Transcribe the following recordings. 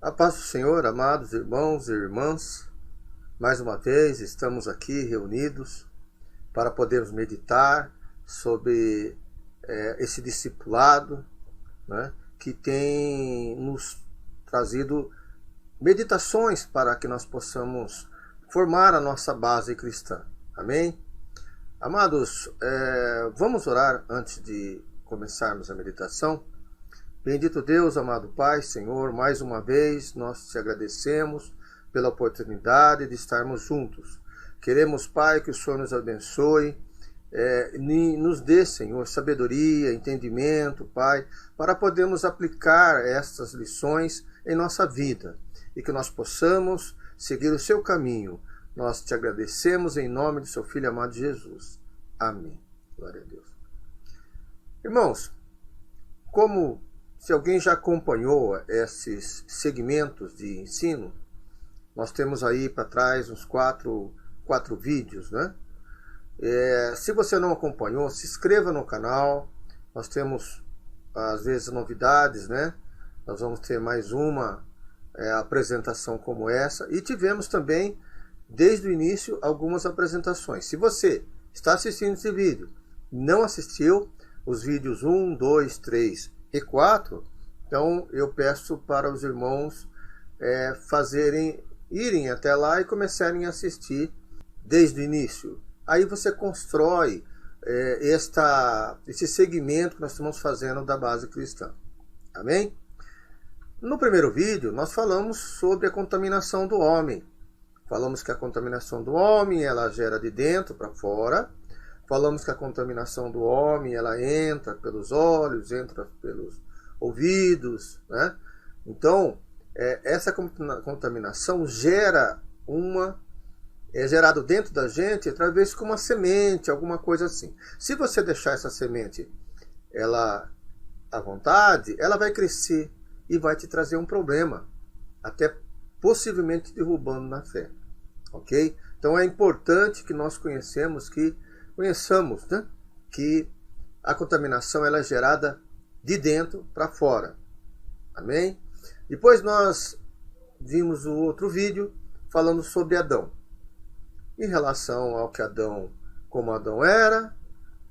A paz do Senhor, amados irmãos e irmãs, mais uma vez estamos aqui reunidos para podermos meditar sobre esse discipulado, né, que tem nos trazido meditações para que nós possamos formar a nossa base cristã. Amém? Amados, vamos orar antes de começarmos a meditação. Bendito Deus, amado Pai, Senhor, mais uma vez nós te agradecemos pela oportunidade de estarmos juntos. Queremos, Pai, que o Senhor nos abençoe, nos dê, Senhor, sabedoria, entendimento, Pai, para podermos aplicar estas lições em nossa vida e que nós possamos seguir o seu caminho. Nós te agradecemos em nome do seu Filho amado Jesus. Amém. Glória a Deus. Irmãos, se alguém já acompanhou esses segmentos de ensino, nós temos aí para trás uns quatro vídeos, né? Se você não acompanhou, se inscreva no canal. Nós temos, às vezes, novidades, né? Nós vamos ter mais uma apresentação como essa. E tivemos também, desde o início, algumas apresentações. Se você está assistindo esse vídeo e não assistiu os vídeos 1, 2, 3 e 4, então eu peço para os irmãos irem até lá e começarem a assistir desde o início. Aí você constrói esse segmento que nós estamos fazendo da base cristã. Amém? No primeiro vídeo nós falamos sobre a contaminação do homem. Falamos que a contaminação do homem ela gera de dentro para fora. Falamos que a contaminação do homem ela entra pelos olhos, entra pelos ouvidos, né? Então, essa contaminação é gerado dentro da gente através de uma semente, alguma coisa assim. Se você deixar essa semente ela à vontade, ela vai crescer e vai te trazer um problema, até possivelmente derrubando na fé, ok? Então é importante que nós conheçamos, né, que a contaminação ela é gerada de dentro para fora. Amém? Depois nós vimos o outro vídeo falando sobre Adão. Em relação ao que como Adão era,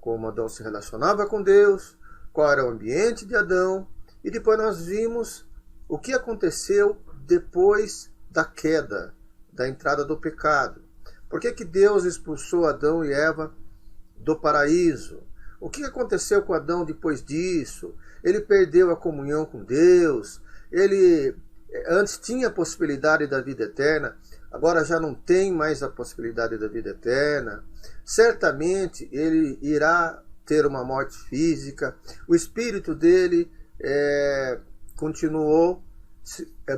como Adão se relacionava com Deus, qual era o ambiente de Adão. E depois nós vimos o que aconteceu depois da queda, da entrada do pecado. Por que Deus expulsou Adão e Eva do paraíso? O que aconteceu com Adão depois disso? Ele perdeu a comunhão com Deus. Ele antes tinha a possibilidade da vida eterna, agora já não tem mais a possibilidade da vida eterna. Certamente ele irá ter uma morte física. O espírito dele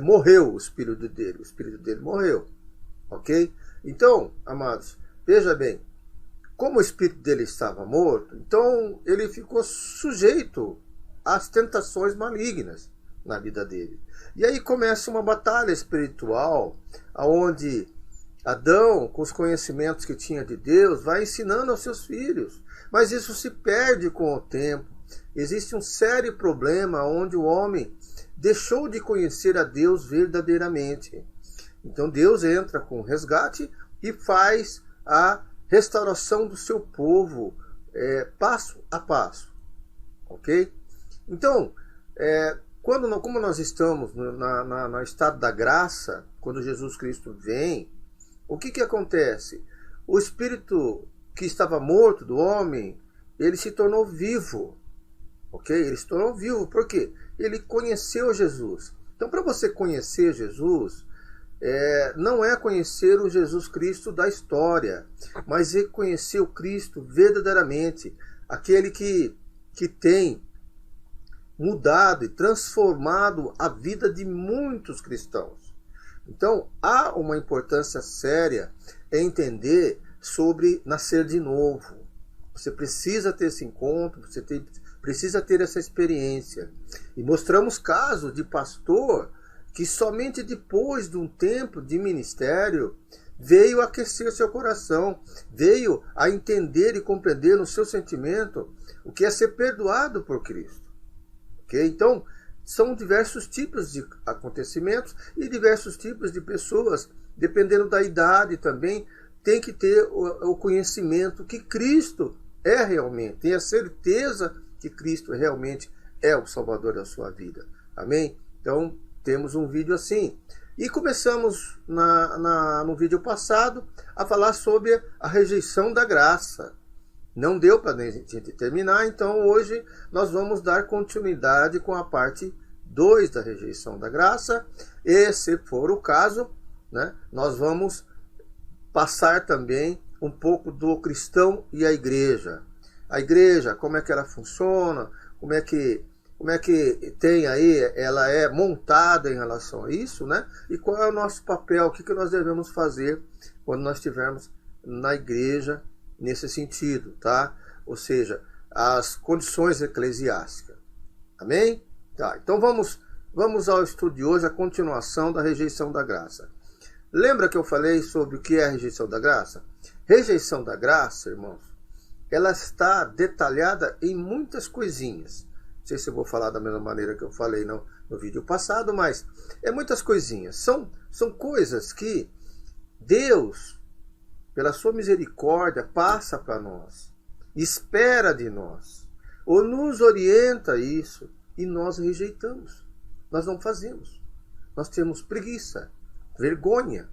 morreu. O espírito dele morreu, ok? Então, amados, veja bem, como o espírito dele estava morto, então ele ficou sujeito às tentações malignas na vida dele. E aí começa uma batalha espiritual, onde Adão, com os conhecimentos que tinha de Deus, vai ensinando aos seus filhos. Mas isso se perde com o tempo. Existe um sério problema onde o homem deixou de conhecer a Deus verdadeiramente. Então Deus entra com resgate e faz a restauração do seu povo, passo a passo, ok? Então, como nós estamos no estado da graça, quando Jesus Cristo vem, o que acontece? O espírito que estava morto do homem, ele se tornou vivo, ok? Ele se tornou vivo, por quê? Ele conheceu Jesus. Então, para você conhecer Jesus, não é conhecer o Jesus Cristo da história, mas é conhecer o Cristo verdadeiramente, aquele que tem mudado e transformado a vida de muitos cristãos. Então, há uma importância séria em entender sobre nascer de novo. Você precisa ter esse encontro, precisa ter essa experiência. E mostramos casos de pastor que somente depois de um tempo de ministério veio aquecer seu coração, veio a entender e compreender no seu sentimento o que é ser perdoado por Cristo. Okay? Então, são diversos tipos de acontecimentos e diversos tipos de pessoas, dependendo da idade também, tem que ter o conhecimento que Cristo é realmente, tem a certeza que Cristo realmente é o Salvador da sua vida. Amém? Então, temos um vídeo assim. E começamos no vídeo passado a falar sobre a rejeição da graça. Não deu para a gente terminar, então hoje nós vamos dar continuidade com a parte 2 da rejeição da graça. E se for o caso, né, nós vamos passar também um pouco do cristão e a igreja. A igreja, como é que ela funciona, como é que tem aí, ela é montada em relação a isso, né? E qual é o nosso papel, o que nós devemos fazer quando nós estivermos na igreja nesse sentido, tá? Ou seja, as condições eclesiásticas. Amém? Tá, então vamos ao estudo de hoje, a continuação da rejeição da graça. Lembra que eu falei sobre o que é a rejeição da graça? Rejeição da graça, irmãos, ela está detalhada em muitas coisinhas. Não sei se eu vou falar da mesma maneira que eu falei no vídeo passado, mas é muitas coisinhas. São coisas que Deus, pela sua misericórdia, passa para nós, espera de nós, ou nos orienta a isso, e nós rejeitamos. Nós não fazemos. Nós temos preguiça, vergonha,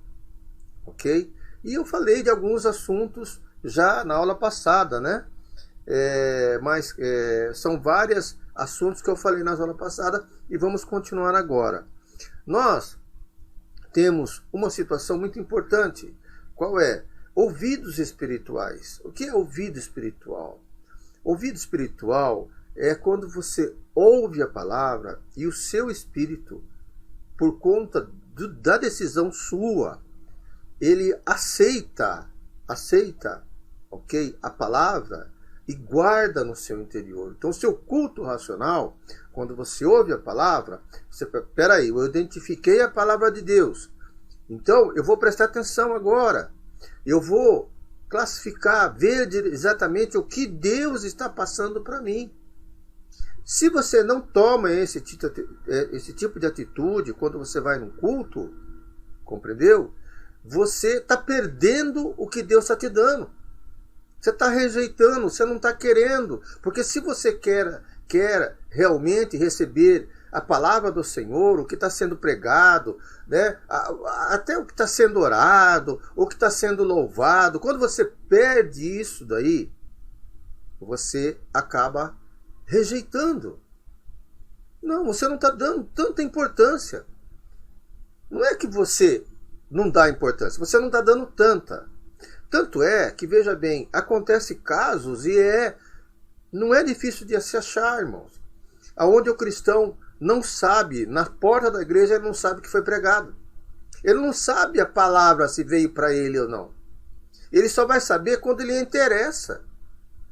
ok? E eu falei de alguns assuntos já na aula passada, né? Mas são vários assuntos que eu falei na aula passada e vamos continuar agora. Nós temos uma situação muito importante. Qual é? Ouvidos espirituais. O que é ouvido espiritual? Ouvido espiritual é quando você ouve a palavra e o seu espírito, por conta da decisão sua, ele aceita, ok, a palavra e guarda no seu interior. Então, o seu culto racional, quando você ouve a palavra, você, peraí, eu identifiquei a palavra de Deus, então eu vou prestar atenção agora, eu vou classificar, ver exatamente o que Deus está passando para mim. Se você não toma esse tipo de atitude quando você vai num culto, compreendeu? Você está perdendo o que Deus está te dando. Você está rejeitando, você não está querendo. Porque se você quer realmente receber a palavra do Senhor, o que está sendo pregado, né? Até o que está sendo orado, o que está sendo louvado, quando você perde isso daí, você acaba rejeitando. Não, você não está dando tanta importância. Não é que você não dá importância, você não está dando tanta. Tanto é que, veja bem, acontece casos e não é difícil de se achar, irmãos, aonde o cristão não sabe, na porta da igreja ele não sabe o que foi pregado. Ele não sabe a palavra se veio para ele ou não. Ele só vai saber quando lhe interessa.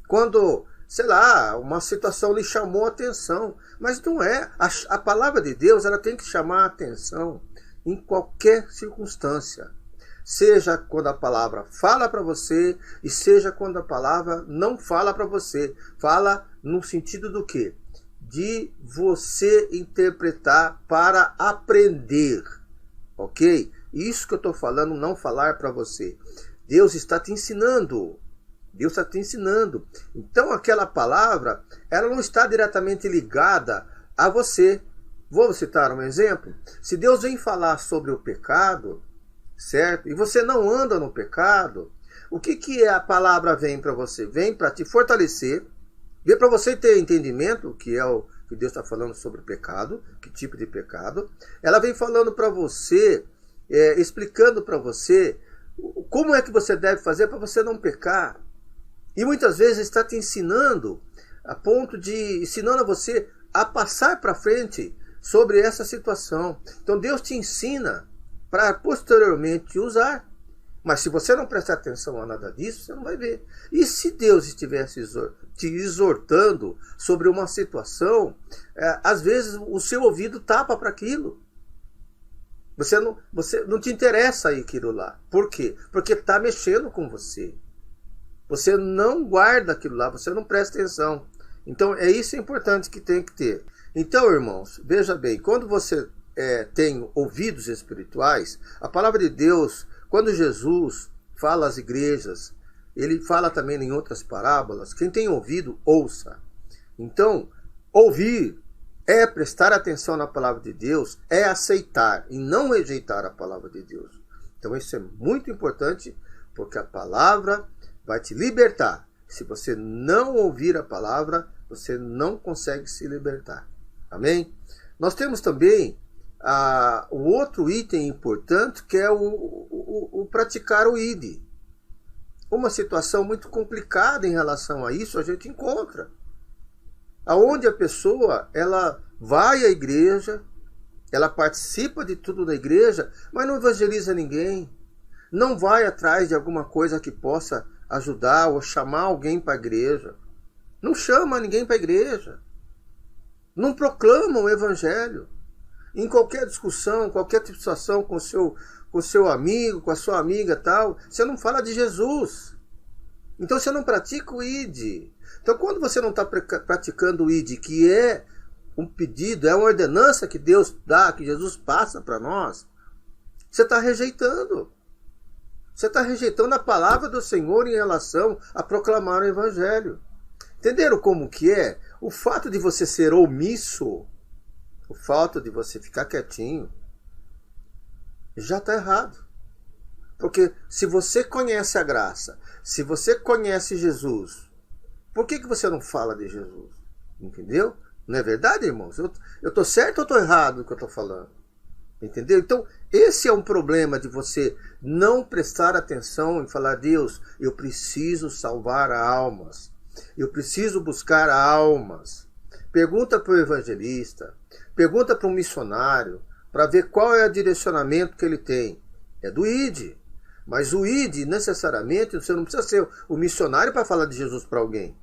Quando, sei lá, uma situação lhe chamou a atenção. Mas não é. A palavra de Deus, ela tem que chamar a atenção em qualquer circunstância. Seja quando a palavra fala para você e seja quando a palavra não fala para você. Fala no sentido do quê? De você interpretar para aprender. Ok? Isso que eu estou falando, não falar para você. Deus está te ensinando. Deus está te ensinando. Então aquela palavra, ela não está diretamente ligada a você. Vou citar um exemplo. Se Deus vem falar sobre o pecado, certo? E você não anda no pecado, o que a palavra vem para você? Vem para te fortalecer, vem para você ter entendimento, que é o que Deus está falando sobre o pecado, que tipo de pecado. Ela vem falando para você, explicando para você como é que você deve fazer para você não pecar. E muitas vezes está te ensinando, a ponto de ensinando a você a passar para frente sobre essa situação. Então Deus te ensina para posteriormente usar. Mas se você não prestar atenção a nada disso, você não vai ver. E se Deus estivesse te exortando sobre uma situação, às vezes o seu ouvido tapa para aquilo. Você não te interessa aquilo lá. Por quê? Porque está mexendo com você. Você não guarda aquilo lá, você não presta atenção. Então é isso importante que tem que ter. Então, irmãos, veja bem, quando você tem ouvidos espirituais, a palavra de Deus, quando Jesus fala às igrejas, ele fala também em outras parábolas, quem tem ouvido, ouça. Então, ouvir é prestar atenção na palavra de Deus, é aceitar e não rejeitar a palavra de Deus. Então isso é muito importante, porque a palavra vai te libertar. Se você não ouvir a palavra, você não consegue se libertar. Amém? Nós temos também o outro item importante, que é o praticar o ID. Uma situação muito complicada em relação a isso a gente encontra. Aonde a pessoa, ela vai à igreja, ela participa de tudo da igreja, mas não evangeliza ninguém. Não vai atrás de alguma coisa que possa ajudar ou chamar alguém para a igreja. Não chama ninguém para a igreja. Não proclama o evangelho. Em qualquer discussão, qualquer situação com o seu amigo, com a sua amiga tal, você não fala de Jesus. Então você não pratica o ID. Então quando você não está praticando o ID, que é um pedido, é uma ordenança que Deus dá, que Jesus passa para nós, você está rejeitando. Você está rejeitando a palavra do Senhor em relação a proclamar o evangelho. Entenderam como que é? O fato de você ser omisso, o fato de você ficar quietinho, já está errado. Porque se você conhece a graça, se você conhece Jesus, por que você não fala de Jesus? Entendeu? Não é verdade, irmãos? Eu estou certo ou estou errado no que eu estou falando? Entendeu? Então, esse é um problema de você não prestar atenção em falar: Deus, eu preciso salvar almas. Eu preciso buscar almas. Pergunta para o evangelista, pergunta para um missionário, para ver qual é o direcionamento que ele tem. É do ID. Mas o ID, necessariamente, você não precisa ser o missionário para falar de Jesus para alguém.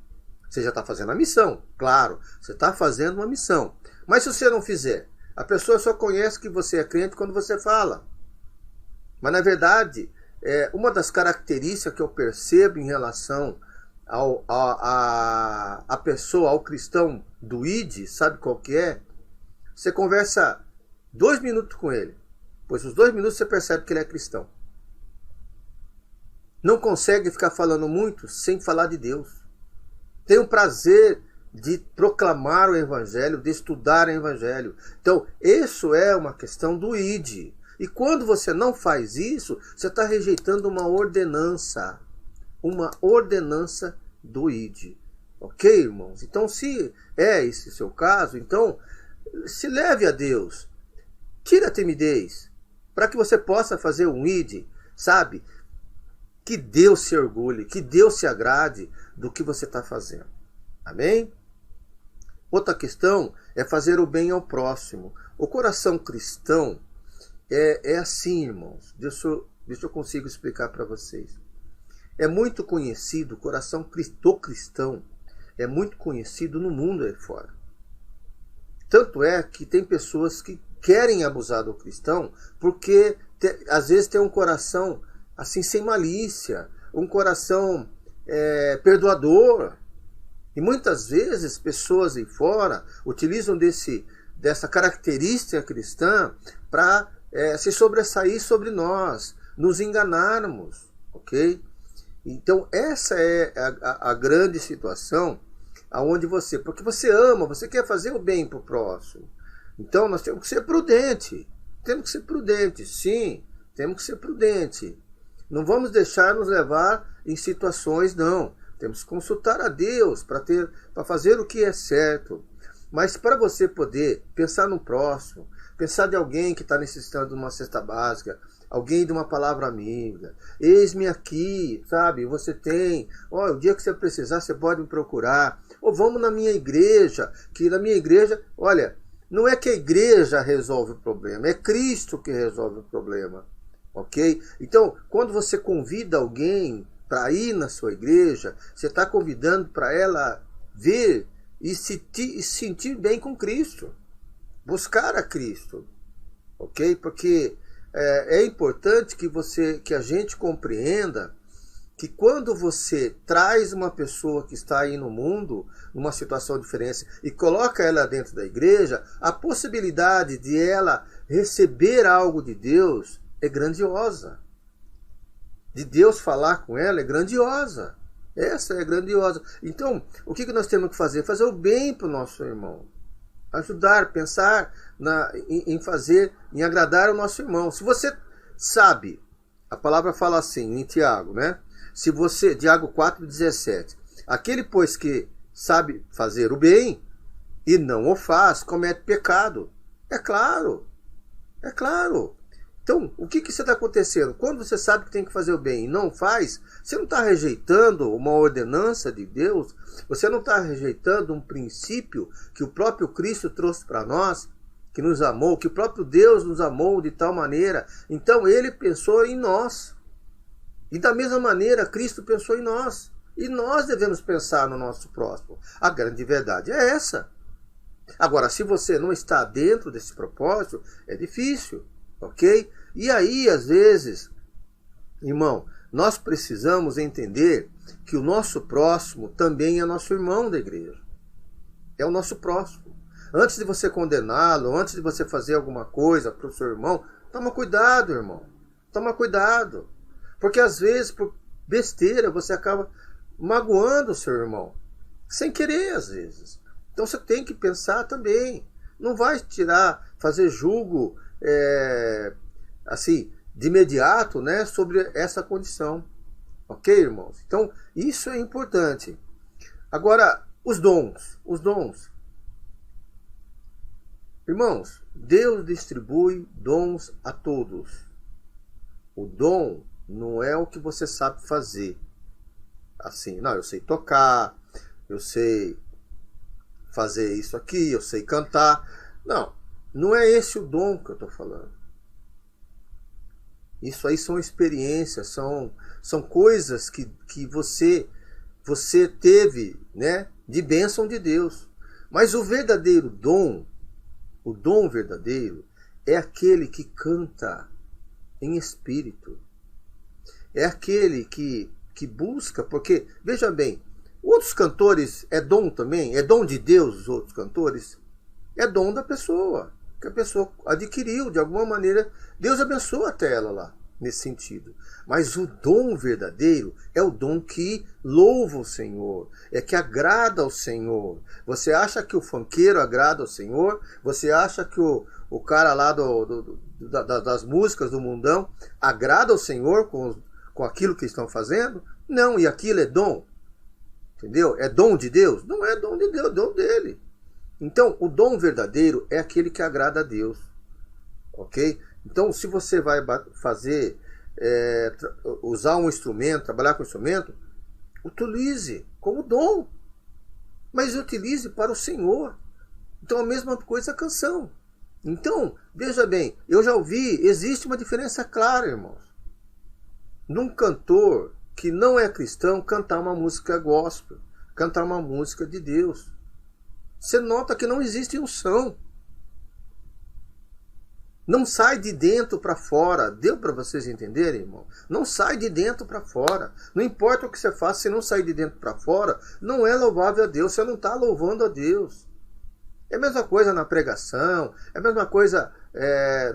Você já está fazendo a missão, claro. Você está fazendo uma missão. Mas se você não fizer, a pessoa só conhece que você é crente quando você fala. Mas, na verdade, uma das características que eu percebo em relação a pessoa, ao cristão do ID, sabe qual que é? Você conversa 2 minutos com ele, pois os 2 minutos você percebe que ele é cristão. Não consegue ficar falando muito sem falar de Deus. Tem o prazer de proclamar o evangelho, de estudar o evangelho. Então, isso é uma questão do ID. E quando você não faz isso, você está rejeitando uma ordenança. Uma ordenança do ID. Ok, irmãos? Então, se é esse o seu caso, então, se leve a Deus. Tire a timidez. Para que você possa fazer um ID, sabe? Que Deus se orgulhe, que Deus se agrade do que você está fazendo. Amém? Outra questão é fazer o bem ao próximo. O coração cristão é assim, irmãos. Deixa eu consigo explicar para vocês. É muito conhecido, o coração do cristão é muito conhecido no mundo aí fora. Tanto é que tem pessoas que querem abusar do cristão porque às vezes tem um coração assim sem malícia, um coração perdoador. E muitas vezes pessoas aí fora utilizam dessa característica cristã para se sobressair sobre nós, nos enganarmos, ok? Então essa é a grande situação aonde porque você ama, você quer fazer o bem para o próximo. Então nós temos que ser prudentes, sim, temos que ser prudentes. Não vamos deixar nos levar em situações, não. Temos que consultar a Deus para fazer o que é certo. Mas para você poder pensar no próximo, pensar de alguém que está necessitando de uma cesta básica, alguém de uma palavra amiga, eis-me aqui, sabe? Você tem, o dia que você precisar, você pode me procurar. Ou vamos na minha igreja, que na minha igreja, olha, não é que a igreja resolve o problema, é Cristo que resolve o problema. Ok? Então, quando você convida alguém para ir na sua igreja, você está convidando para ela ver e se sentir bem com Cristo. Buscar a Cristo. Ok? Porque é importante que a gente compreenda que quando você traz uma pessoa que está aí no mundo, numa situação diferente, e coloca ela dentro da igreja, a possibilidade de ela receber algo de Deus é grandiosa. De Deus falar com ela é grandiosa. Essa é grandiosa. Então, o que nós temos que fazer? Fazer o bem para o nosso irmão. Ajudar, pensar em fazer, em agradar o nosso irmão. Se você sabe, a palavra fala assim em Tiago, né? Se você, Tiago 4,17, aquele, pois, que sabe fazer o bem e não o faz, comete pecado. É claro. É claro. Então, o que está acontecendo? Quando você sabe que tem que fazer o bem e não faz, você não está rejeitando uma ordenança de Deus, você não está rejeitando um princípio que o próprio Cristo trouxe para nós, que nos amou, que o próprio Deus nos amou de tal maneira. Então, ele pensou em nós. E da mesma maneira, Cristo pensou em nós. E nós devemos pensar no nosso próximo. A grande verdade é essa. Agora, se você não está dentro desse propósito, é difícil. Ok? E aí, às vezes, irmão, nós precisamos entender que o nosso próximo também é nosso irmão da igreja. É o nosso próximo. Antes de você condená-lo, antes de você fazer alguma coisa para o seu irmão, toma cuidado, irmão. Toma cuidado. Porque às vezes, por besteira, você acaba magoando o seu irmão. Sem querer, às vezes. Então você tem que pensar também. Não vai fazer julgo assim, de imediato, né, sobre essa condição. Ok, irmãos? Então, isso é importante. Agora, os dons. Irmãos, Deus distribui dons a todos. O dom não é o que você sabe fazer. Assim, não, eu sei tocar, eu sei fazer isso aqui, eu sei cantar. Não é esse o dom que eu estou falando. Isso aí são experiências, são coisas que você teve, né, de bênção de Deus. Mas o verdadeiro dom, o dom verdadeiro, é aquele que canta em espírito. É aquele que busca, porque, veja bem, outros cantores é dom também? É dom de Deus os outros cantores? É dom da pessoa, que a pessoa adquiriu de alguma maneira. Deus abençoa até ela lá, nesse sentido. Mas o dom verdadeiro é o dom que louva o Senhor, é que agrada ao Senhor. Você acha que o funkeiro agrada ao Senhor? Você acha que o cara lá das músicas do mundão agrada ao Senhor com aquilo que estão fazendo? Não, e aquilo é dom. Entendeu? É dom de Deus? Não é dom de Deus, é dom dele. Então, o dom verdadeiro é aquele que agrada a Deus. Ok? Então, se você vai fazer, usar um instrumento, trabalhar com instrumento, utilize como dom. Mas utilize para o Senhor. Então, a mesma coisa a canção. Então, veja bem, eu já ouvi, existe uma diferença clara, irmãos. Num cantor que não é cristão cantar uma música gospel, cantar uma música de Deus. Você nota que não existe unção. Não sai de dentro para fora. Deu para vocês entenderem, irmão? Não sai de dentro para fora. Não importa o que você faça, se não sair de dentro para fora, não é louvável a Deus. Você não está louvando a Deus. É a mesma coisa na pregação, é a mesma coisa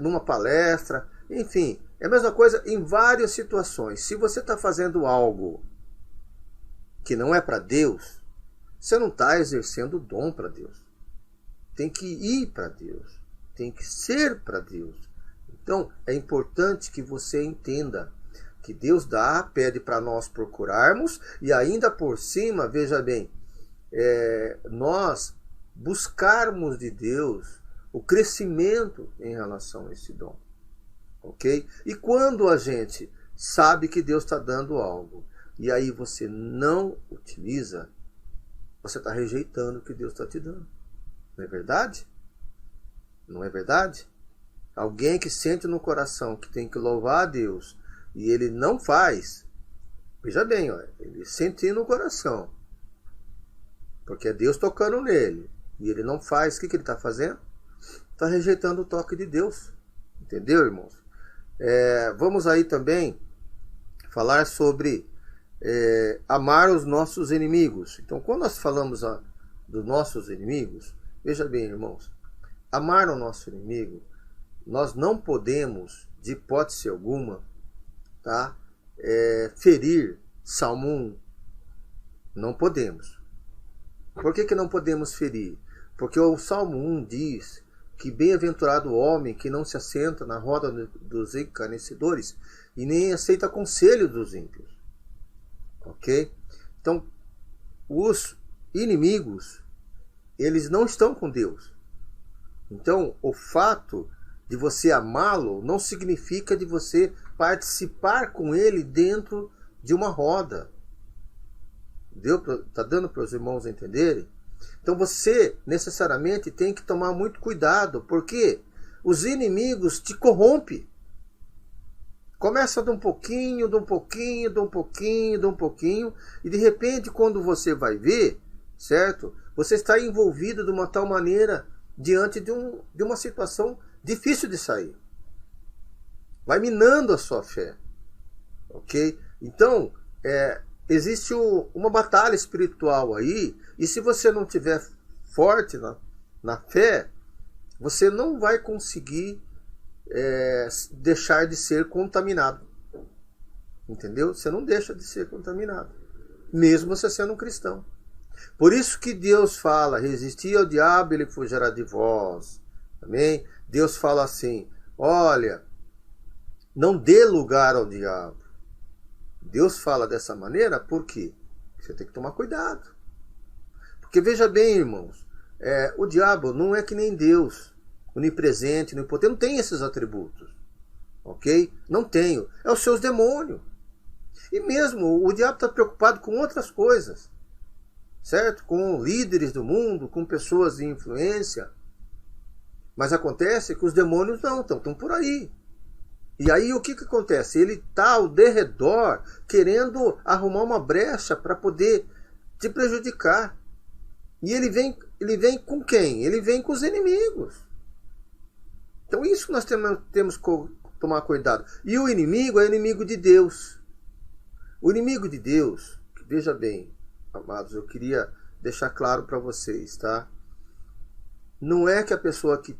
numa palestra, enfim, é a mesma coisa em várias situações. Se você está fazendo algo que não é para Deus, você não está exercendo o dom para Deus. Tem que ir para Deus. Tem que ser para Deus. Então, é importante que você entenda que Deus pede para nós procurarmos e ainda por cima, veja bem, nós buscarmos de Deus o crescimento em relação a esse dom. Ok? E quando a gente sabe que Deus está dando algo e aí você não utiliza, você está rejeitando o que Deus está te dando. Não é verdade? Não é verdade? Alguém que sente no coração que tem que louvar a Deus e ele não faz, veja bem, ele sente no coração, porque é Deus tocando nele, e ele não faz, o que ele está fazendo? Está rejeitando o toque de Deus. Entendeu, irmãos? Vamos aí também falar sobre amar os nossos inimigos. Então, quando nós falamos dos nossos inimigos, veja bem, irmãos, amar o nosso inimigo, nós não podemos, de hipótese alguma, tá? Ferir Salmo 1. Não podemos. Por que não podemos ferir? Porque o Salmo 1 diz que bem-aventurado o homem que não se assenta na roda dos encarnecedores e nem aceita conselho dos ímpios. Ok? Então, os inimigos, eles não estão com Deus. Então, o fato de você amá-lo não significa de você participar com ele dentro de uma roda. Tá dando para os irmãos entenderem? Então você necessariamente tem que tomar muito cuidado, porque os inimigos te corrompem. Começa de um pouquinho, de um pouquinho, de um pouquinho, de um pouquinho, e de repente, quando você vai ver, certo? Você está envolvido de uma tal maneira diante de uma situação difícil de sair. Vai minando a sua fé. Ok? Então, existe uma batalha espiritual aí, e se você não estiver forte na fé, você não vai conseguir deixar de ser contaminado. Entendeu? Você não deixa de ser contaminado, mesmo você sendo um cristão. Por isso que Deus fala, resisti ao diabo, ele fugirá de vós. Amém? Deus fala assim, olha, não dê lugar ao diabo. Deus fala dessa maneira, por quê? Você tem que tomar cuidado. Porque veja bem, irmãos, o diabo não é que nem Deus, onipresente, onipotente, não tem esses atributos. Ok? Não tenho. É os seus demônios. E mesmo o diabo está preocupado com outras coisas. Certo? Com líderes do mundo, com pessoas de influência. Mas acontece que os demônios não, estão por aí. E aí o que acontece? Ele está ao derredor querendo arrumar uma brecha para poder te prejudicar. E ele vem com quem? Ele vem com os inimigos. Então isso que nós temos que tomar cuidado. E o inimigo é inimigo de Deus. O inimigo de Deus, veja bem, amados, eu queria deixar claro para vocês, tá? Não é que a pessoa que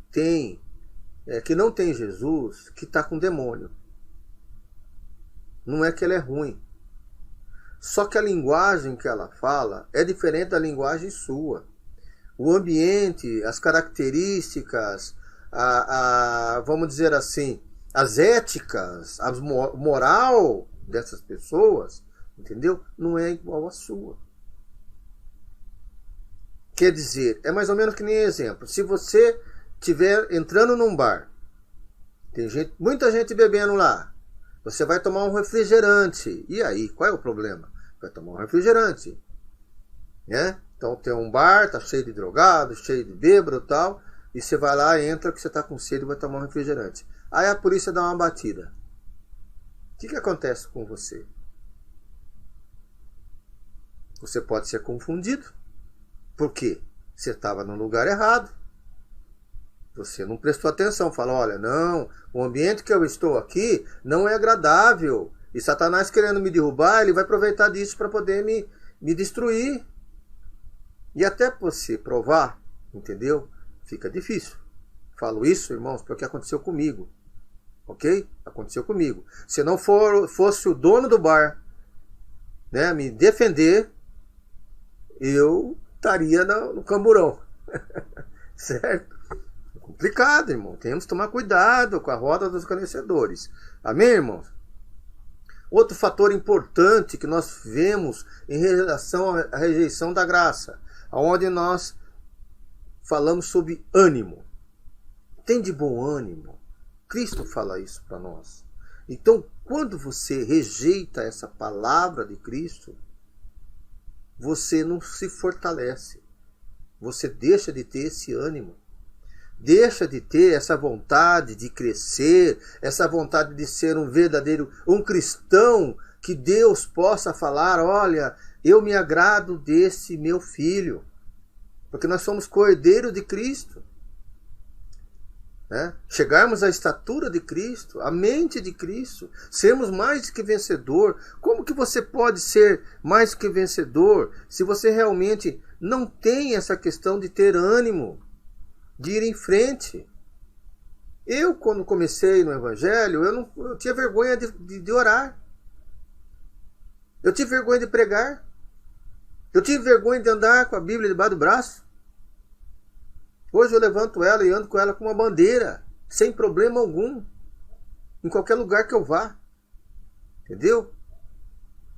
não tem Jesus, que está com demônio. Não é que ela é ruim. Só que a linguagem que ela fala é diferente da linguagem sua. O ambiente, as características, vamos dizer assim, as éticas, a moral dessas pessoas, entendeu? Não é igual à sua. Quer dizer, é mais ou menos que nem exemplo. Se você estiver entrando num bar, tem muita gente bebendo lá, você vai tomar um refrigerante. E aí, qual é o problema? Vai tomar um refrigerante. Né? Então tem um bar, tá cheio de drogado, cheio de bêbado e tal, e você vai lá, entra que você tá com sede e vai tomar um refrigerante. Aí a polícia dá uma batida. O que acontece com você? Você pode ser confundido. Por quê? Você estava no lugar errado. Você não prestou atenção. Fala, olha, não, o ambiente que eu estou aqui não é agradável. E Satanás querendo me derrubar, ele vai aproveitar disso para poder me destruir. E até você provar, entendeu? Fica difícil. Falo isso, irmãos, porque aconteceu comigo. Ok? Aconteceu comigo. Se não fosse o dono do bar, né, me defender, eu estaria no camburão. Certo? Complicado, irmão. Temos que tomar cuidado com a roda dos conhecedores. Amém, irmãos? Outro fator importante que nós vemos em relação à rejeição da graça, onde nós falamos sobre ânimo. Tem de bom ânimo. Cristo fala isso para nós. Então, quando você rejeita essa palavra de Cristo, você não se fortalece. Você deixa de ter esse ânimo. Deixa de ter essa vontade de crescer, essa vontade de ser um cristão, que Deus possa falar, olha, eu me agrado desse meu filho. Porque nós somos cordeiros de Cristo. né? Chegarmos à estatura de Cristo, à mente de Cristo, sermos mais do que vencedor. Como que você pode ser mais do que vencedor se você realmente não tem essa questão de ter ânimo, de ir em frente? Eu, quando comecei no Evangelho, eu tinha vergonha de orar. Eu tive vergonha de pregar. Eu tive vergonha de andar com a Bíblia debaixo do braço. Hoje eu levanto ela e ando com ela com uma bandeira, sem problema algum, em qualquer lugar que eu vá. Entendeu?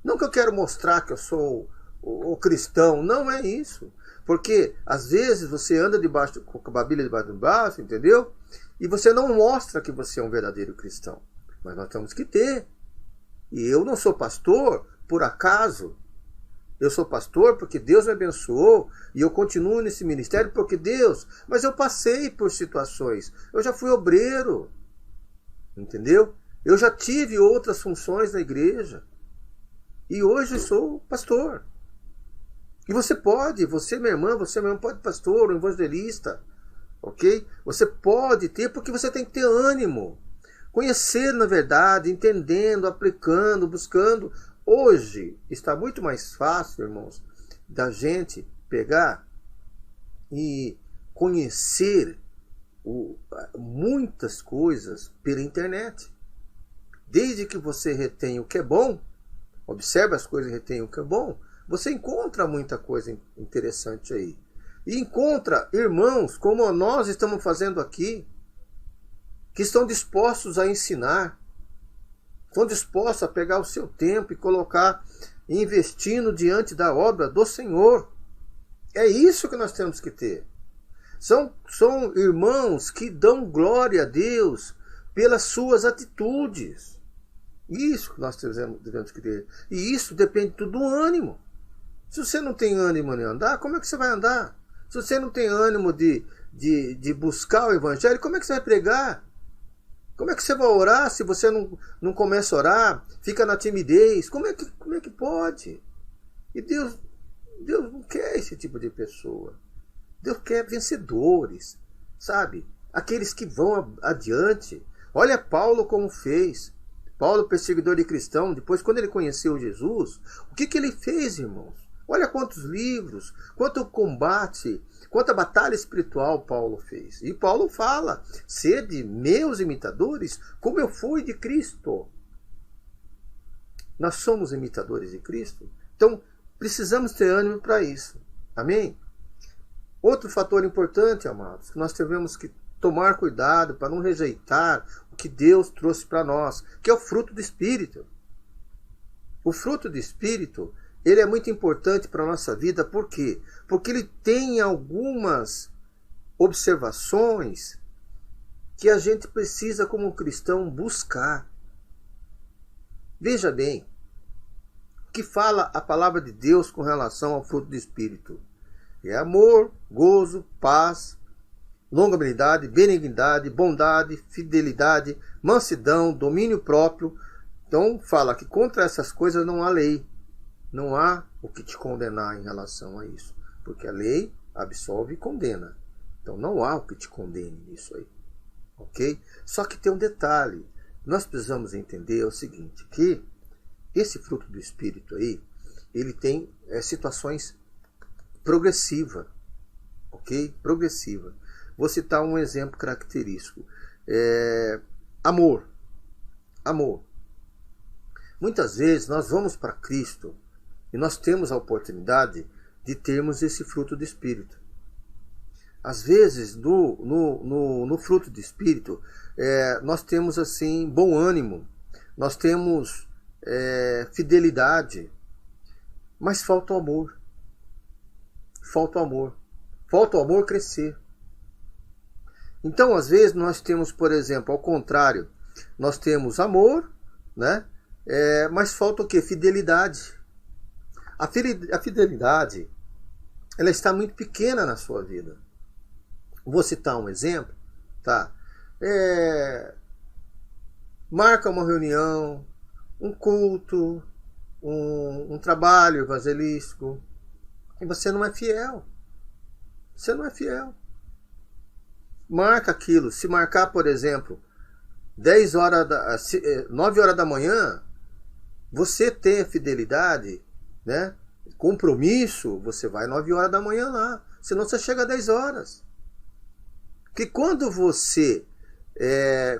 Não que eu quero mostrar que eu sou o cristão, não é isso. Porque às vezes você anda com a Bíblia debaixo do braço, entendeu? E você não mostra que você é um verdadeiro cristão. Mas nós temos que ter. E eu não sou pastor por acaso. Eu sou pastor porque Deus me abençoou e eu continuo nesse ministério porque Deus... Mas eu passei por situações. Eu já fui obreiro. Entendeu? Eu já tive outras funções na igreja. E hoje eu sou pastor. E você, minha irmã, pode ser pastor, um evangelista. Ok? Você pode ter, porque você tem que ter ânimo. Conhecer na verdade, entendendo, aplicando, buscando. Hoje está muito mais fácil, irmãos, da gente pegar e conhecer muitas coisas pela internet. Desde que você retenha o que é bom, observe as coisas e retenha o que é bom, você encontra muita coisa interessante aí. E encontra irmãos, como nós estamos fazendo aqui, que estão dispostos a ensinar, estão dispostos a pegar o seu tempo e colocar, investindo diante da obra do Senhor. É isso que nós temos que ter. São irmãos que dão glória a Deus pelas suas atitudes. Isso que nós devemos ter. E isso depende tudo do ânimo. Se você não tem ânimo de andar, como é que você vai andar? Se você não tem ânimo de buscar o Evangelho, como é que você vai pregar? Como é que você vai orar se você não começa a orar? Fica na timidez. Como é que pode? E Deus não quer esse tipo de pessoa. Deus quer vencedores, sabe? Aqueles que vão adiante. Olha Paulo como fez. Paulo, perseguidor de cristão, depois quando ele conheceu Jesus, o que ele fez, irmãos? Olha quantos livros, quanto combate, quanta batalha espiritual Paulo fez. E Paulo fala, sede meus imitadores, como eu fui de Cristo. Nós somos imitadores de Cristo, então precisamos ter ânimo para isso. Amém? Outro fator importante, amados, que nós devemos que tomar cuidado para não rejeitar o que Deus trouxe para nós, que é o fruto do Espírito. O fruto do Espírito, ele é muito importante para a nossa vida, por quê? Porque ele tem algumas observações que a gente precisa, como cristão, buscar. Veja bem, o que fala a palavra de Deus com relação ao fruto do Espírito? É amor, gozo, paz, longanimidade, benignidade, bondade, fidelidade, mansidão, domínio próprio. Então fala que contra essas coisas não há lei. Não há o que te condenar em relação a isso. Porque a lei absolve e condena. Então não há o que te condene nisso aí. Ok? Só que tem um detalhe. Nós precisamos entender o seguinte, que esse fruto do Espírito aí, ele tem situações progressivas. Ok? Progressiva. Vou citar um exemplo característico. Amor. Amor. Muitas vezes nós vamos para Cristo e nós temos a oportunidade de termos esse fruto do Espírito. Às vezes, no fruto do Espírito, nós temos assim bom ânimo, nós temos fidelidade, mas falta o amor. Falta o amor. Falta o amor crescer. Então, às vezes, nós temos, por exemplo, ao contrário, nós temos amor, né? Mas falta o quê? Fidelidade. A fidelidade, ela está muito pequena na sua vida. Vou citar um exemplo, tá? Marca uma reunião, um culto, um trabalho evangelístico, e você não é fiel. Você não é fiel. marca aquilo. Se marcar, por exemplo, 9 horas da manhã, você tem a fidelidade, né? Compromisso, você vai 9 horas da manhã lá. Senão você chega a 10 horas. Que quando você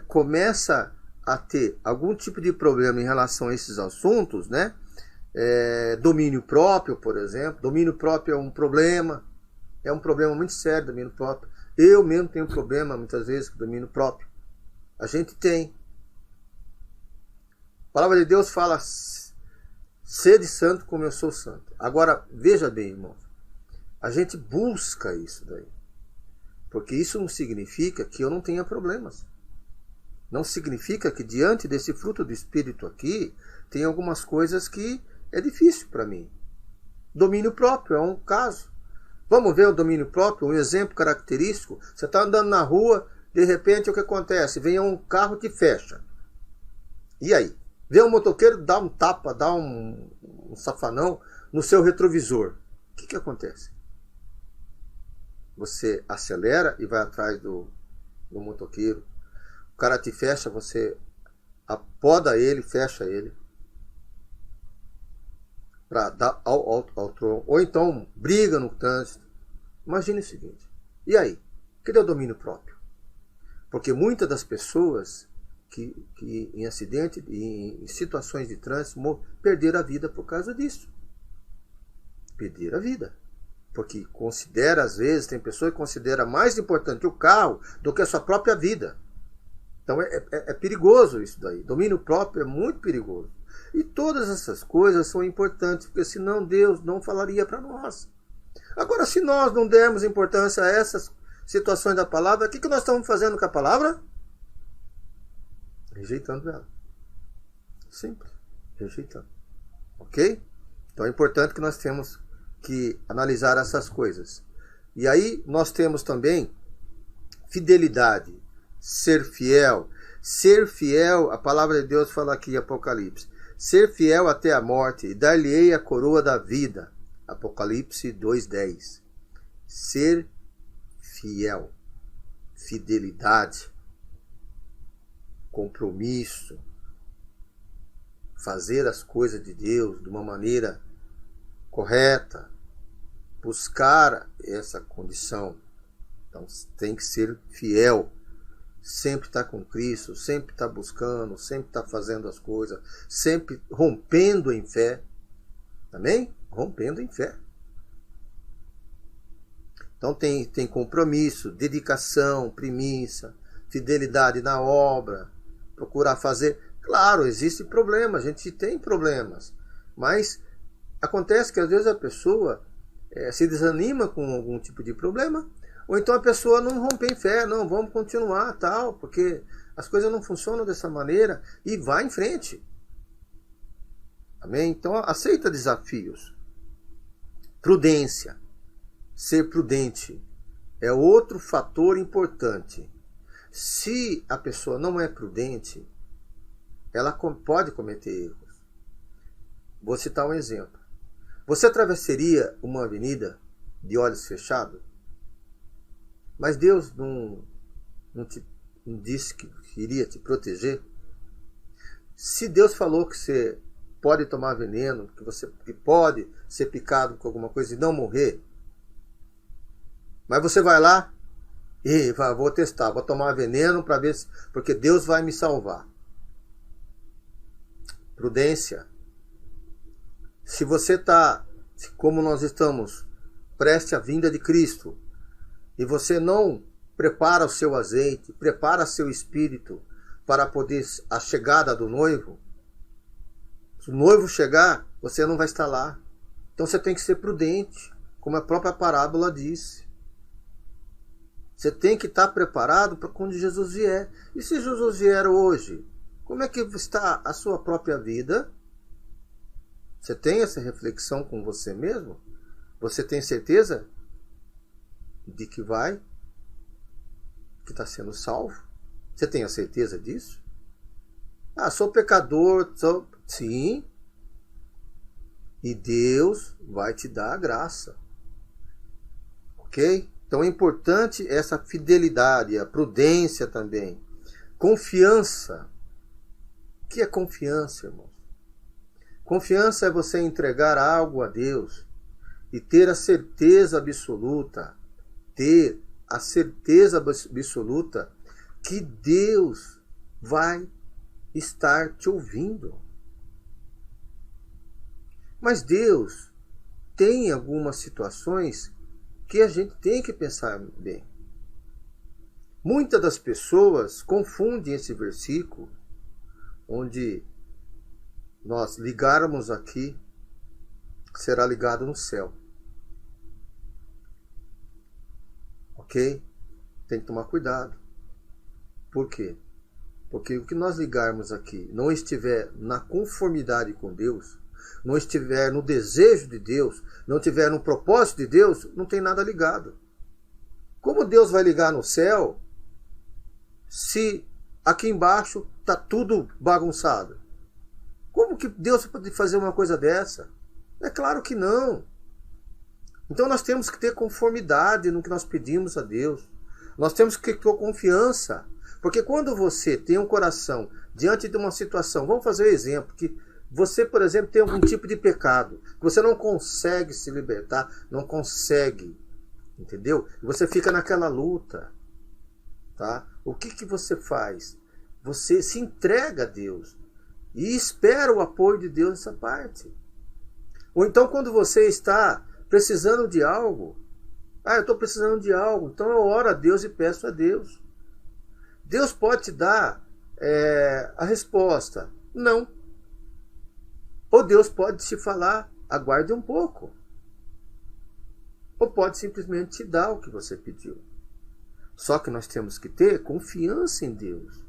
começa a ter algum tipo de problema em relação a esses assuntos, né? Domínio próprio, por exemplo. Domínio próprio é um problema muito sério, domínio próprio. Eu mesmo tenho problema muitas vezes com domínio próprio. A gente tem. A palavra de Deus fala: sede santo como eu sou santo. Agora, veja bem, irmão, a gente busca isso daí. Porque isso não significa que eu não tenha problemas. Não significa que diante desse fruto do Espírito aqui, tem algumas coisas que é difícil para mim. Domínio próprio é um caso. Vamos ver o domínio próprio, um exemplo característico. Você está andando na rua, de repente o que acontece? Vem um carro que fecha. E aí? Vem um motoqueiro, dá um tapa, dá um safanão no seu retrovisor. O que acontece? Você acelera e vai atrás do motoqueiro. O cara te fecha, você apoda ele, fecha ele. Para dar ao tronco. Ou então briga no trânsito. Imagine o seguinte. E aí? Cadê o domínio próprio? Porque muitas das pessoas que em acidente, em situações de trânsito, perderam a vida por causa disso. Perderam a vida. Porque considera, às vezes, tem pessoa que considera mais importante o carro do que a sua própria vida. Então é perigoso isso daí. Domínio próprio é muito perigoso. E todas essas coisas são importantes, porque senão Deus não falaria para nós. Agora, se nós não dermos importância a essas situações da palavra, o que nós estamos fazendo com a palavra? Rejeitando ela. Simples. Rejeitando. Ok? Então é importante que nós temos que analisar essas coisas. E aí nós temos também fidelidade, ser fiel. Ser fiel, a palavra de Deus fala aqui em Apocalipse. Ser fiel até a morte e dar-lhe-ei a coroa da vida. Apocalipse 2:10. Ser fiel. Fidelidade. Compromisso. Fazer as coisas de Deus de uma maneira correta. Buscar essa condição. Então tem que ser fiel. Sempre está com Cristo, sempre está buscando, sempre está fazendo as coisas, sempre rompendo em fé. Amém? Rompendo em fé. Então tem compromisso, dedicação, premissa, fidelidade na obra, procurar fazer. Claro, existe problema, a gente tem problemas, mas acontece que às vezes a pessoa se desanima com algum tipo de problema. Ou então a pessoa não rompe em fé, não, vamos continuar, tal, porque as coisas não funcionam dessa maneira, e vai em frente. Amém? Então aceita desafios. Prudência. Ser prudente é outro fator importante. Se a pessoa não é prudente, ela pode cometer erros. Vou citar um exemplo. Você atravessaria uma avenida de olhos fechados? Mas Deus não disse que iria te proteger? Se Deus falou que você pode tomar veneno, que pode ser picado com alguma coisa e não morrer, mas você vai lá e vou testar, vou tomar veneno para ver porque Deus vai me salvar. Prudência. Se você está, como nós estamos, preste à vinda de Cristo, e você não prepara o seu azeite, prepara seu espírito para poder a chegada do noivo, se o noivo chegar, você não vai estar lá. Então você tem que ser prudente, como a própria parábola disse. Você tem que estar preparado para quando Jesus vier. E se Jesus vier hoje, como é que está a sua própria vida? Você tem essa reflexão com você mesmo? Você tem certeza de que está sendo salvo? Você tem a certeza disso? Sou pecador, sim. E Deus vai te dar a graça. Ok? Então é importante essa fidelidade, a prudência também. Confiança. O que é confiança, irmãos? Confiança é você entregar algo a Deus e ter a certeza absoluta, que Deus vai estar te ouvindo. Mas Deus tem algumas situações que a gente tem que pensar bem. Muitas das pessoas confundem esse versículo, onde nós ligarmos aqui, será ligado no céu. Ok? Tem que tomar cuidado. Por quê? Porque o que nós ligarmos aqui não estiver na conformidade com Deus, não estiver no desejo de Deus, não estiver no propósito de Deus, não tem nada ligado. Como Deus vai ligar no céu se aqui embaixo está tudo bagunçado? Como que Deus pode fazer uma coisa dessa? É claro que não. Então nós temos que ter conformidade no que nós pedimos a Deus. Nós temos que ter confiança. Porque quando você tem um coração diante de uma situação, vamos fazer um exemplo, que você, por exemplo, tem algum tipo de pecado, que você não consegue se libertar, não consegue, entendeu? E você fica naquela luta, tá? O que você faz? Você se entrega a Deus e espera o apoio de Deus nessa parte. Ou então quando você está precisando de algo, eu estou precisando de algo, então eu oro a Deus e peço a Deus. Deus pode te dar a resposta, não. Ou Deus pode te falar, aguarde um pouco. Ou pode simplesmente te dar o que você pediu. Só que nós temos que ter confiança em Deus.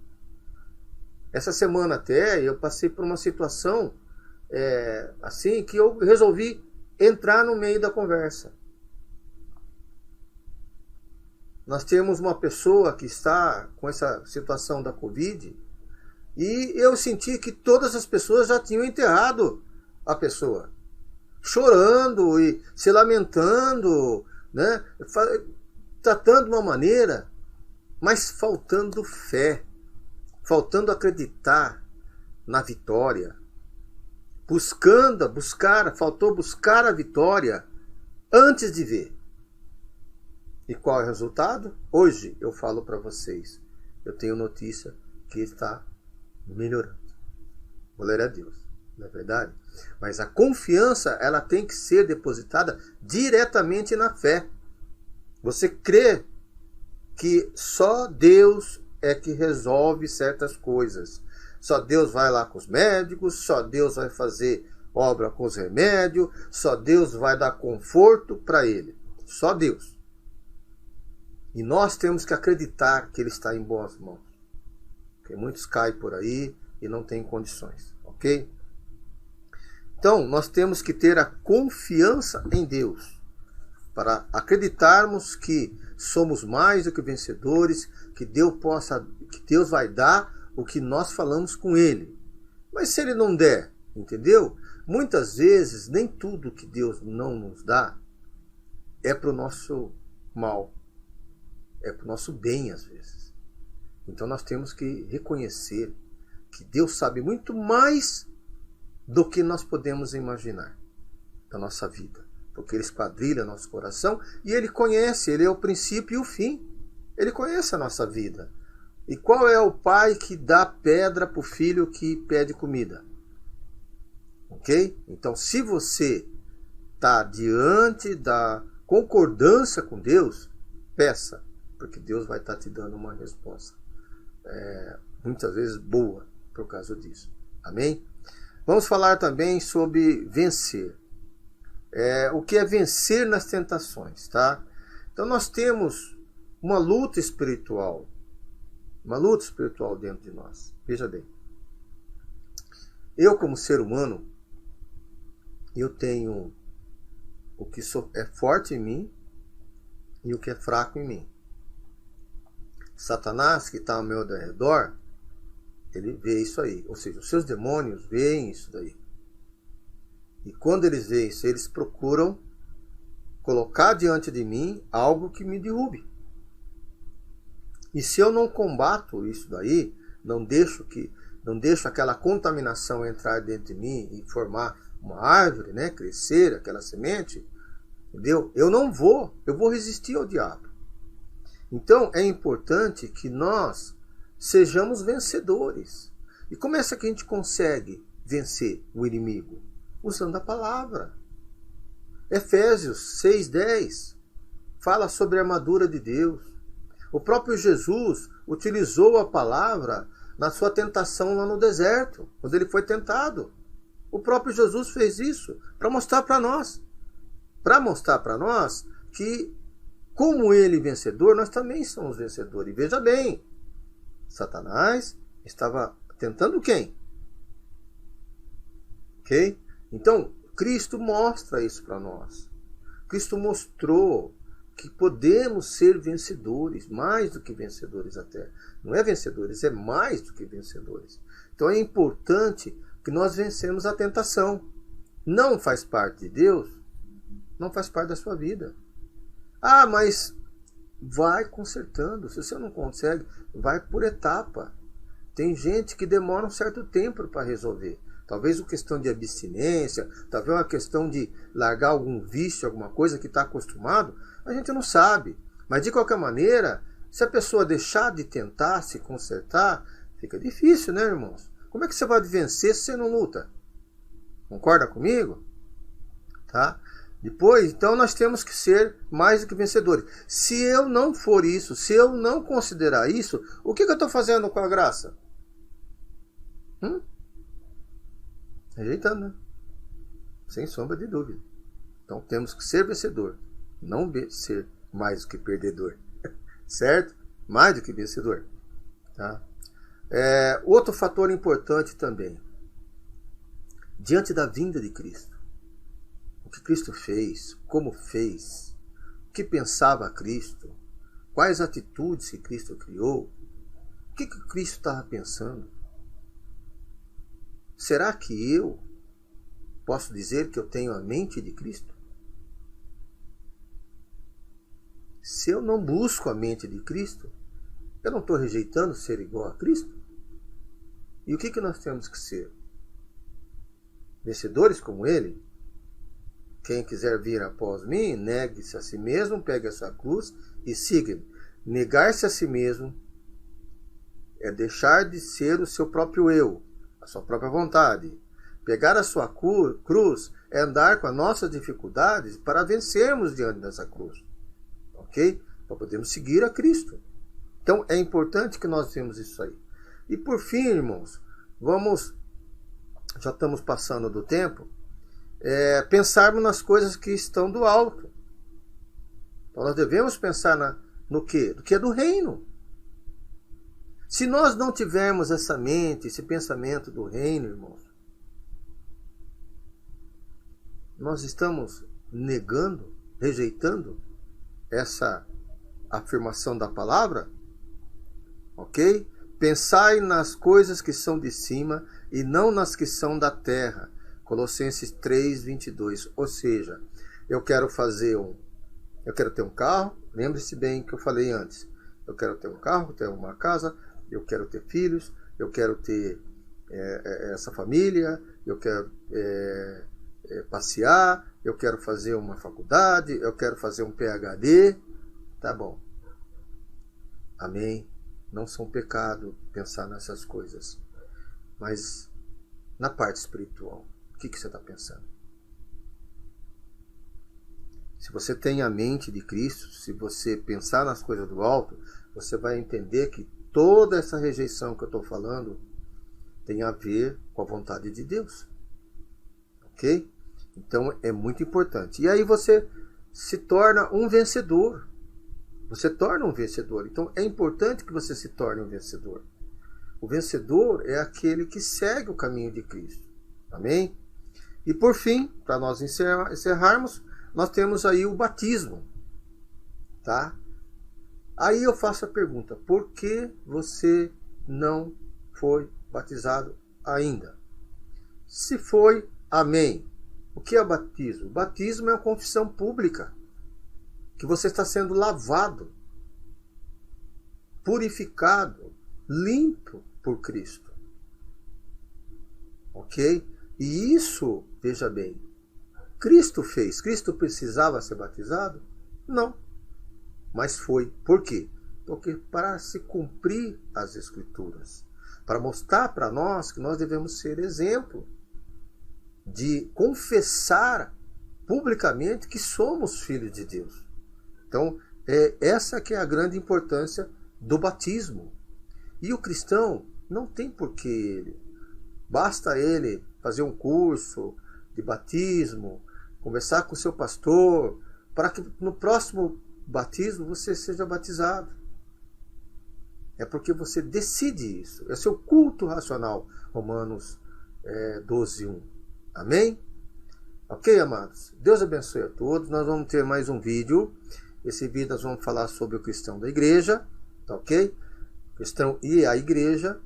Essa semana até eu passei por uma situação assim que eu resolvi entrar no meio da conversa. Nós temos uma pessoa que está com essa situação da Covid e eu senti que todas as pessoas já tinham enterrado a pessoa, chorando e se lamentando, né? Tratando de uma maneira, mas faltando fé, faltando acreditar na vitória, faltou buscar a vitória antes de ver. E qual é o resultado? Hoje eu falo para vocês, eu tenho notícia que está melhorando. Glória a Deus, não é verdade? Mas a confiança, ela tem que ser depositada diretamente na fé. Você crê que só Deus é que resolve certas coisas. Só Deus vai lá com os médicos, só Deus vai fazer obra com os remédios, só Deus vai dar conforto para ele. Só Deus. E nós temos que acreditar que ele está em boas mãos. Porque muitos caem por aí e não têm condições, ok? Então, nós temos que ter a confiança em Deus para acreditarmos que somos mais do que vencedores, que Deus vai dar o que nós falamos com Ele. Mas se Ele não der, entendeu? Muitas vezes, nem tudo que Deus não nos dá é para o nosso mal, é para o nosso bem às vezes. Então nós temos que reconhecer que Deus sabe muito mais do que nós podemos imaginar da nossa vida. Porque Ele esquadrilha nosso coração e Ele conhece, Ele é o princípio e o fim. Ele conhece a nossa vida. E qual é o pai que dá pedra para o filho que pede comida? Ok? Então, se você está diante da concordância com Deus, peça, porque Deus vai estar te dando uma resposta. Muitas vezes boa por causa disso. Amém? Vamos falar também sobre vencer. O que é vencer nas tentações, tá? Então nós temos uma luta espiritual dentro de nós. Veja bem, eu como ser humano, eu tenho o que é forte em mim e o que é fraco em mim. Satanás, que está ao meu redor, ele vê isso aí, ou seja, os seus demônios veem isso daí. E quando eles veem isso, eles procuram colocar diante de mim algo que me derrube. E se eu não combato isso daí, não deixo aquela contaminação entrar dentro de mim e formar uma árvore, né, crescer aquela semente, entendeu? Eu vou resistir ao diabo. Então é importante que nós sejamos vencedores. E como é que a gente consegue vencer o inimigo? Usando a palavra. Efésios 6:10 fala sobre a armadura de Deus. O próprio Jesus utilizou a palavra na sua tentação lá no deserto, quando ele foi tentado. O próprio Jesus fez isso para mostrar para nós. Para mostrar para nós que, como ele vencedor, nós também somos vencedores. E veja bem, Satanás estava tentando quem? Ok? Então, Cristo mostra isso para nós. Cristo mostrou que podemos ser vencedores, mais do que vencedores até. Não é vencedores, é mais do que vencedores. Então é importante que nós vencemos a tentação. Não faz parte de Deus, não faz parte da sua vida. Ah, mas vai consertando. Se você não consegue, vai por etapa. Tem gente que demora um certo tempo para resolver. Talvez uma questão de abstinência, talvez uma questão de largar algum vício, alguma coisa que está acostumado, a gente não sabe. Mas de qualquer maneira, se a pessoa deixar de tentar se consertar, fica difícil, né, irmãos? Como é que você vai vencer se você não luta? Concorda comigo? Tá? Depois, então nós temos que ser mais do que vencedores. Se eu não for isso, se eu não considerar isso, o que eu estou fazendo com a graça? Rejeitando, né? Sem sombra de dúvida. Então temos que ser vencedor, não ser mais do que perdedor. Certo? Mais do que vencedor. Tá? Outro fator importante também. Diante da vinda de Cristo. O que Cristo fez, como fez, o que pensava Cristo, quais atitudes que Cristo criou, o que Cristo estava pensando. Será que eu posso dizer que eu tenho a mente de Cristo? Se eu não busco a mente de Cristo, eu não estou rejeitando ser igual a Cristo? E o que nós temos que ser? Vencedores como Ele? Quem quiser vir após mim, negue-se a si mesmo, pegue a sua cruz e siga-me. Negar-se a si mesmo é deixar de ser o seu próprio eu, a sua própria vontade. Pegar a sua cruz é andar com as nossas dificuldades para vencermos diante dessa cruz. Ok? Para podermos seguir a Cristo. Então é importante que nós tenhamos isso aí. E por fim, irmãos, já estamos passando do tempo, pensarmos nas coisas que estão do alto. Então nós devemos pensar no quê? Do que é do reino. Se nós não tivermos essa mente, esse pensamento do reino, irmãos, nós estamos negando, rejeitando essa afirmação da palavra, ok? Pensai nas coisas que são de cima e não nas que são da terra. Colossenses 3:22. Ou seja, eu quero ter um carro, lembre-se bem que eu falei antes. Eu quero ter um carro, ter uma casa, eu quero ter filhos, eu quero ter essa família, eu quero passear, eu quero fazer uma faculdade, eu quero fazer um PhD. Tá bom. Amém. Não são pecado pensar nessas coisas. Mas na parte espiritual, o que você está pensando? Se você tem a mente de Cristo, se você pensar nas coisas do alto, você vai entender que toda essa rejeição que eu estou falando tem a ver com a vontade de Deus. Ok? Então é muito importante. E aí você se torna um vencedor. Você torna um vencedor. Então é importante que você se torne um vencedor. O vencedor é aquele que segue o caminho de Cristo. Amém? E por fim, para nós encerrarmos, nós temos aí o batismo. Tá? Aí eu faço a pergunta: por que você não foi batizado ainda? Se foi, amém. O que é batismo? O batismo é uma confissão pública. que você está sendo lavado, purificado, limpo por Cristo. Ok? E isso, veja bem, Cristo fez. Cristo precisava ser batizado? Não. Mas foi. Por quê? Porque para se cumprir as Escrituras, para mostrar para nós que nós devemos ser exemplo de confessar publicamente que somos filhos de Deus. Então, essa que é a grande importância do batismo. E o cristão não tem porquê ele. Basta ele fazer um curso de batismo, conversar com o seu pastor, para que no próximo batismo você seja batizado. É porque você decide isso. É seu culto racional. Romanos 12:1. Amém? Ok, amados? Deus abençoe a todos. Nós vamos ter mais um vídeo. Esse vídeo nós vamos falar sobre o cristão da igreja. Tá ok? Cristão e a igreja.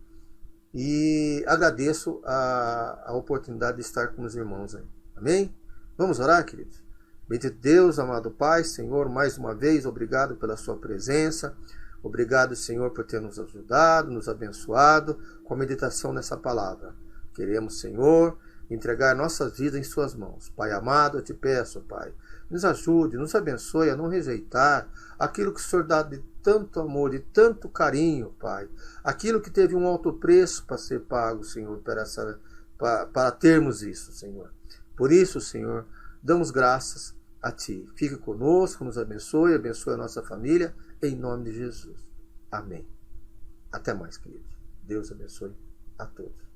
E agradeço a oportunidade de estar com os irmãos aí. Amém? Vamos orar, queridos? Bendito Deus, amado Pai, Senhor, mais uma vez, obrigado pela sua presença. Obrigado, Senhor, por ter nos ajudado, nos abençoado com a meditação nessa palavra. Queremos, Senhor, entregar nossas vidas em suas mãos. Pai amado, eu te peço, Pai, nos ajude, nos abençoe a não rejeitar aquilo que o Senhor dá de tanto amor, de tanto carinho, Pai. Aquilo que teve um alto preço para ser pago, Senhor, para termos isso, Senhor. Por isso, Senhor, damos graças a Ti. Fique conosco, nos abençoe a nossa família, em nome de Jesus. Amém. Até mais, queridos. Deus abençoe a todos.